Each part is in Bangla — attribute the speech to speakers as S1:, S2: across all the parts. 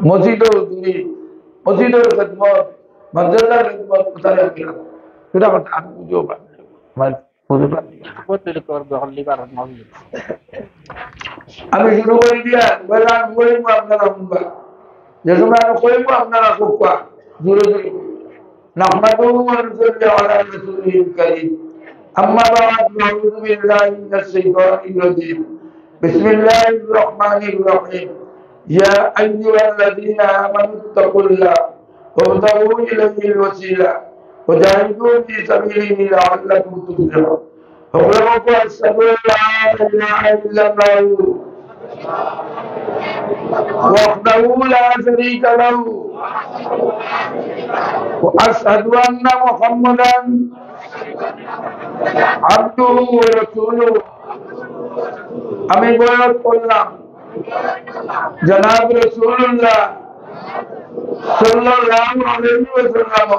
S1: মসজিদের হুজুরি, মসজিদের খেদমত, মাদ্রাসার খেদমত কোথায় রাখলাম সেটা কথা আমি বুঝেও পারি আমার বুঝতে পারি। আমি শুরু করে দিয়া বললাম করিব আপনারা শুনবা, যে সময় আমি করিব আপনারা খুববা জোরে জোরে নাহমাদুহু ওয়া নুসাল্লি আলা রাসূলিল কারীম। আম্মা বা'দ, আউযু বিল্লাহি মিনাশ শাইতানির রাজীম। বিসমিল্লাহির রহমানির রহিম। ইয়া আইয়ুহাল্লাযীনা আমানুত্তাকুল্লাহ ওয়াবতাগু ইলাইহিল ওয়াসিলা ওয়া জাহিদু ফী সাবিলিহি লাআল্লাকুম তুফলিহুন। ওয়া আশহাদু আন লা ইলাহা ইল্লাল্লাহু وحده لا شريك له وأشهد أن محمدا عبده ورسوله। আমি বয়ান করলাম জনাব রাসূলুল্লাহ সাল্লাল্লাহু আলাইহি ওয়াসাল্লাম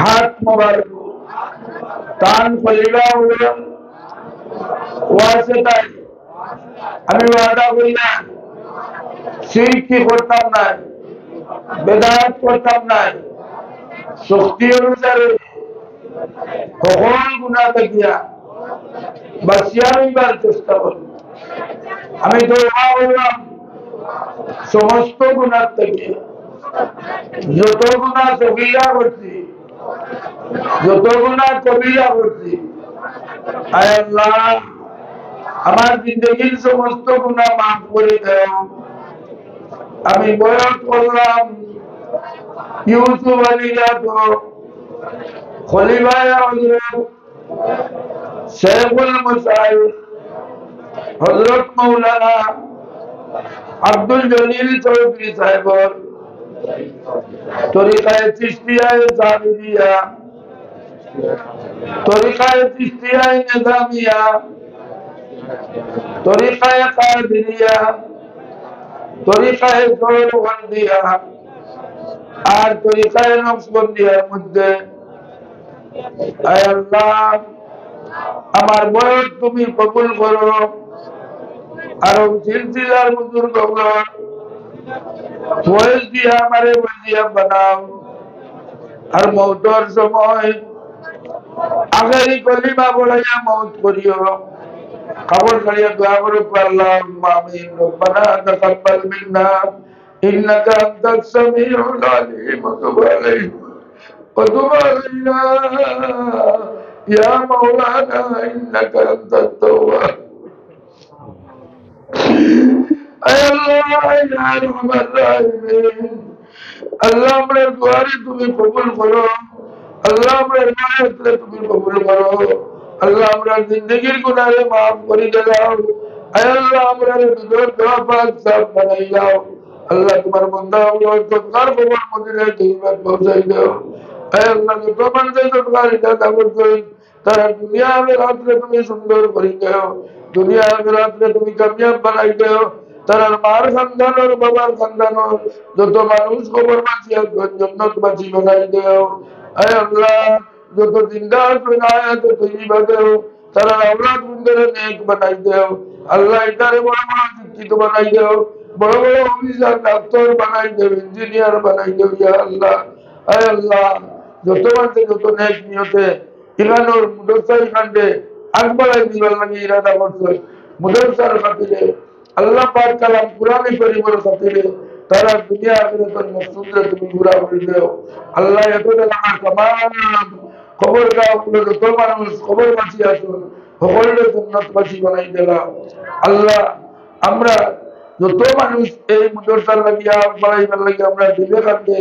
S1: হাত মোবারক তান খলিলা হলেন ওয়াসিতায় আমি ওয়াদা করলাম শিরক করতাম না, বেদাত করতাম না, শক্তি অনুসারে সকল গুনাহ থেকে বাঁচিয়া রইবার চেষ্টা করি। আমি দোয়া করলাম সমস্ত গুনাহ থেকে, যত গুনাহ সগীরা করছি, যত গুনাহ কবিরা করছি, আয় আল্লাহ আমার জিন্দগির সমস্ত গুনাহ মাফ করে দাও। আমি বয়ান করলাম ইউসুফ আলীজাত খলিফায়ে হযরত শেখুল মাশায়েখ হযরত মাওলানা আব্দুল জলিল চৌধুরী সাহেবের তরিকায়ে চিশতিয়ায়ে জামিরিয়া, তরিকায়ে চিশতিয়ায়ে নিজামিয়া, তরিকায়ে কাদেরিয়া, তরিকায়ে সোহরাওয়ার্দিয়া আর তরিকায়ে নকশবন্দিয়ার মধ্যে আয় আল্লাহ আমার বয়স তুমি কবুল করো। আর সিলসিলার বুজুর্গগণ বয়স দিয়ে আমারে বলিয়া বানাও। আর মৌতর সময় আখেরি কলিমা বলাইয়া মৌত করিও। খবর করিয়া দোয়া করো আল্লাহুম্মা আমিন। রব্বানা তাকাব্বাল মিন্না ইন্নাকা আনতাস সামিউল আলিম ওয়া তুব আলাইনা ওয়া তুব আলাইনা ইয়া মাওলানা ইন্নাকা আনতাত তাওয়াব। আয় আল্লাহ ইয়া রহমান রাহিম, আল্লাহ আমরা দুয়ারে তুমি কবুল করো। আল্লাহ আমরা ইবাদতে তুমি কবুল করো। আল্লাহ আমরা জিন্দেগির গুনাহে মাফ করে দাও। আয় আল্লাহ আমরা দুধর দোয়া পাক সাফ বানাই দাও। আল্লাহ তোমার বান্দা और সরকার খবর মদিনায় তৈবাত পৌঁছাই দাও। আয় আল্লাহ যত বান্দা সরকার এটা দাবত করেন তারা দুনিয়া আখিরাতে তুমি সুন্দর করে দাও। দুনিয়া আখিরাতে তুমি কামিয়াব বানাই দাও। তার মার খানদান আর বাবার খানদান যত মানুষ খবর বাঁচিয়া জান্নাতবাসী বানাই দাও। আয় আল্লাহ যত জিন্দা আছেন আয়াতে তৈবা দাও। তারা আওলাদ বন্ধুরে নেক বানাই দাও। আল্লাহ এটারে বড় বড় শিক্ষিত বানাই দাও, বড় বড় অফিসার ডাক্তার বানাই দাও, ইঞ্জিনিয়ার বানাই দাও ইয়া আল্লাহ। আয় আল্লাহ যত মানুষ যত নেক নিয়তে ইরানোর মুদরসা ইখানতে আগবাড়াই দিবার লাগে ইরাদা করছে মুদরসার খাতিরে আল্লাহ পাক কালাম কুরআনে কারীমের খাতিরে তারা দুনিয়া আখিরাতের মকসুদে তুমি পুরা করে দাও। আল্লাহ এত আমার तमाम খবর গাঁওগুলো যত মানুষ খবর বাঁচি আসুন সকলের জান্নাতবাসী বানাই দিলাম। আল্লাহ আমরা যত মানুষ এই মুদরসার লাগিয়া বাড়াইবার লাগে আমরা দিলে কাঁদে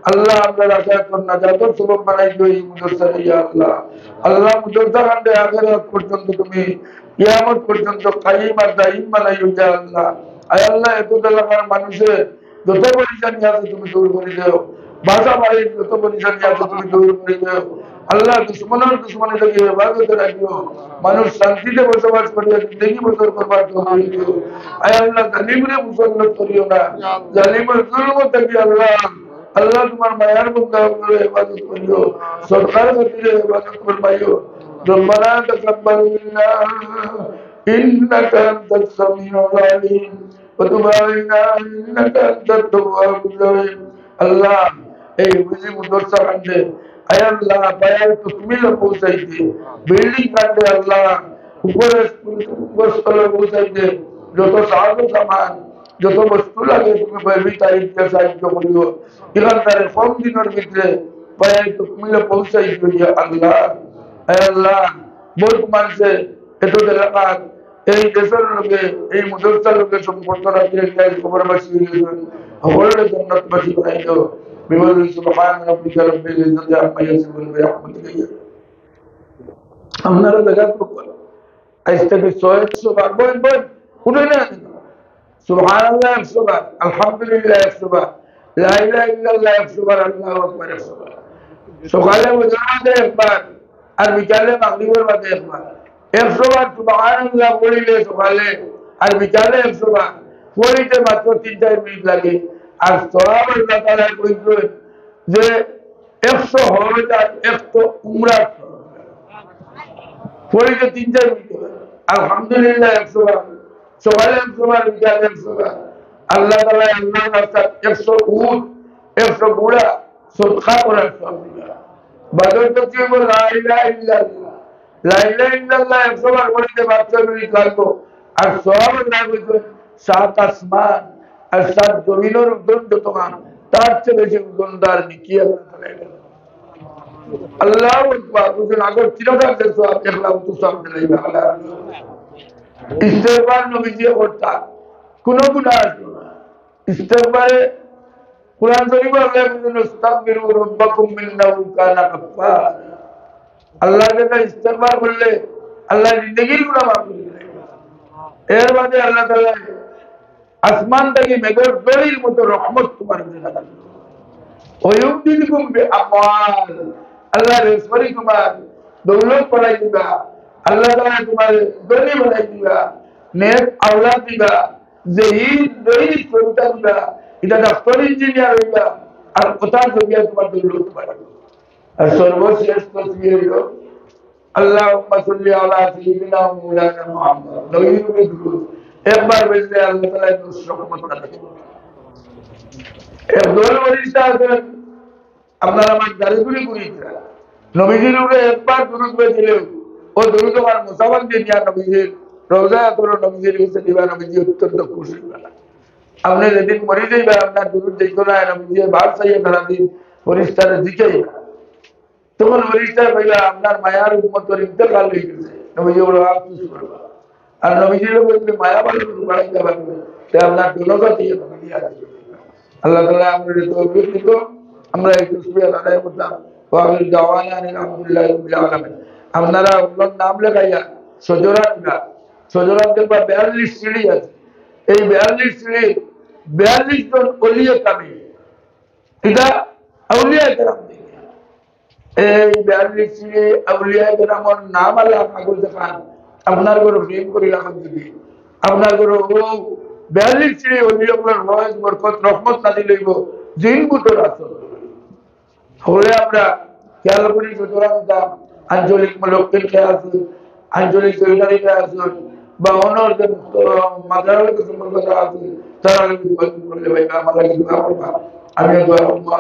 S1: আল্লাহ আমরা রাখা করনা যাদের সবব বানাই দিও এই মুদরসা ইয়া আল্লাহ। আল্লাহ মুদরসা কাঁদে আখিরাত পর্যন্ত তুমি কিয়ামত পর্যন্ত কায়েম আর দায়ম বানাইও ইয়া আল্লাহ। আয় আল্লাহ এত এলাকার মানুষের যত পরিশানি আছে তুমি দূর করে দাও। বাসা বাড়ির যত পরিশানি আছে তুমি দূর করে দাও। আল্লাহ দুশ্মনের দুশ্মনী থেকে হেফাজতে রাখিও। মানুষ শান্তিতে বসবাস করিয়া জিন্দগি বসর করবার তৌফিক দিও। আয় আল্লাহ জালিমরে মুসল্লত করিও না, জালিমের জুলম থেকে আল্লাহ আল্লাহ তোমার মায়ার বন্দাগুলোর হেফাজত করিও, সরকার খাতিরে হেফাজত ফরমাইও। রব্বানা তাকাব্বাল মিন্না ইন্নাকা আনতাস সামিউল আলিম وتب علينا إنك أنت التواب الرحيم আল্লাহ এই বুঝি মুদরসা কাণ্ডে আয় আল্লাহ পায়ার তুকমিল পৌঁছাইতে বিল্ডিং কাণ্ডে আল্লাহ উপরে উপরস্থলে পৌঁছাইতে যত সাহায্য সামান যত বস্তু লাগে তুমি বলবি তাই সাহায্য করিও এখানকার কম দিনের ভিতরে পায়ার তুকমিল পৌঁছাইতে আল্লাহ আয় আল্লাহ বহুত মানুষে এত এলাকার এই দেশের লোকে এই মুদরসার লোকে সম্পর্ক রাখিয়ে খবরবাসী সকলের জান্নাতবাসী বানাই দাও বিবল সুবহান রাব্বিকা রাব্বিল ইজ্জাতি আম্মা ইয়াসিফুন ওয়া রাহমাতুল্লাহি আপনারা জায়গা তো আজ থেকে 100 বার বল উঠে না সুবহানাল্লাহ 100 বার আলহামদুলিল্লাহ 100 বার লা ইলাহা ইল্লাল্লাহ 100 বার আল্লাহু আকবার 100 বার সকালে মুজাহাদে একবার আর বিকালে মাগরিবের বাদে একবার 100 বার সুবহানাল্লাহ বলিলে সকালে আর বিকালে 100 বার পড়িতে মাত্র 3-4 মিনিট লাগে আর সওয়াব আল্লাহ তাআলা কইছেন যে 100 হজ আর 100 উমরা পড়িতে 3-4 মিনিট আলহামদুলিল্লাহ 100 বার সকালে 100 বার বিকালে 100 বার আল্লাহ তাআলা আল্লাহর রাস্তায় 100 উট 100 ঘোড়া সদকা করার সওয়াব দিবেন বাদর তকবীর বল লা ইলাহা ইল্লাল্লাহ লা ইলাহা ইল্লাল্লাহ 100 বার পড়িতে মাত্র মিনিট লাগবে আর সওয়াব আল্লাহ কইছেন 7 আসমান আর 7 জমিনের উদ্দণ্ড তোমার তার চেয়ে বেশি উদ্দণ্ডার নিকি আল্লাহু আকবার বুঝুন আগর চিরকাল সওয়াব দেখলাম তো সব দিলাই আল্লাহ ইস্তেগফার নবীজি করতা কোন গুনাহ আছে না ইস্তেগফারে কুরআন শরীফে আল্লাহ বলেন ইস্তাগফিরু রাব্বাকুম ইন্নাহু কানা গাফফার আল্লাহর কাছে ইস্তেগফার করলে আল্লাহ জিন্দেগীর গুনাহ মাফ করে দেয় এর বাদে আল্লাহ তাআলা আসমান থেকে মেঘের দড়ির মতো রহমত তোমার উপরে নাযিল ওয়ুমদিকুম বিআমওয়াল আল্লাহ রিজকি তোমার দৌলত বাড়াই দিবা আল্লাহ তাআলা তোমার ধনী বানাই দিবা নেক আওলাদ দিবা জহিদ দহিদ সন্তান দিবা এটা ডক্টর ইঞ্জিনিয়ার হইবা আর কোথাও জমিয়া তোমার দৌলত বাড়াবে আর সর্বশেষ তসবিহ হলো আল্লাহুম্মা সাল্লি আলা সাইয়্যিদিনা মাওলানা মুহাম্মদ নবীর দুরূদ একবার বললে আল্লাহ তাআলা রহমত করে একদল ওলিশা আছেন আপনারা আমার দারিগুলি করিয়েছেন নবীজির উপরে একবার দুরূদ পড়লে ও দুরূদ আমার মুসাফার দিয়ে নিয়া নবীজির রওজা করো নবীজির কাছে দিবা নবীজি অত্যন্ত খুশি হবেন আপনি যেদিন মরে যাইবা আপনার দুরূদ দেখো না নবীজির ভার চাইয়ে ধরা দিন ফেরেশতারা জিকাই তখন ফেরেশতা কইলা আপনার মায়ার উম্মতের ইন্তেকাল হয়ে গেছে নবীজি বলে আফসোস করবা আর নবীজির বলতে মায়া ভালো বাড়াই যাবে তে আপনার দুনকা দিয়ে নবী আছে আল্লাহ তাআলা আমাদের তৌফিক দিত আমরা এই তাসবিহ আদায় করতাম ওয়া আমির দাওয়ানা আলহামদুলিল্লাহি রাব্বিল আলামিন আপনারা ওর নাম লেখাইয়া সজরাত দেখবা 42 সিঁড়ি আছে এই 42 সিঁড়ি 42 জন ওলিয়ে কামিল এটা আউলিয়া کرام এই 42 সিঁড়ি আউলিয়া کرامর নাম আল্লাহ পাগল দেখান আপনার ঘরে প্রেম করি রাখুন দিবি আপনার ঘরে ও 42 সিঁড়ি ওলিয়াগুলোর রহমত বরকত রহমত নাজিল হইব জিন বুতর আসল হলে আমরা খেয়াল করি সুতরাং দাম আঞ্চলিক মলকিন কে আসুন আঞ্চলিক সরকারি কে আসুন বা অনর যে মাদ্রাসার সম্পর্ক আসুন তারা বললে ভাই আমরা কিন্তু আমি দোয়া আল্লাহ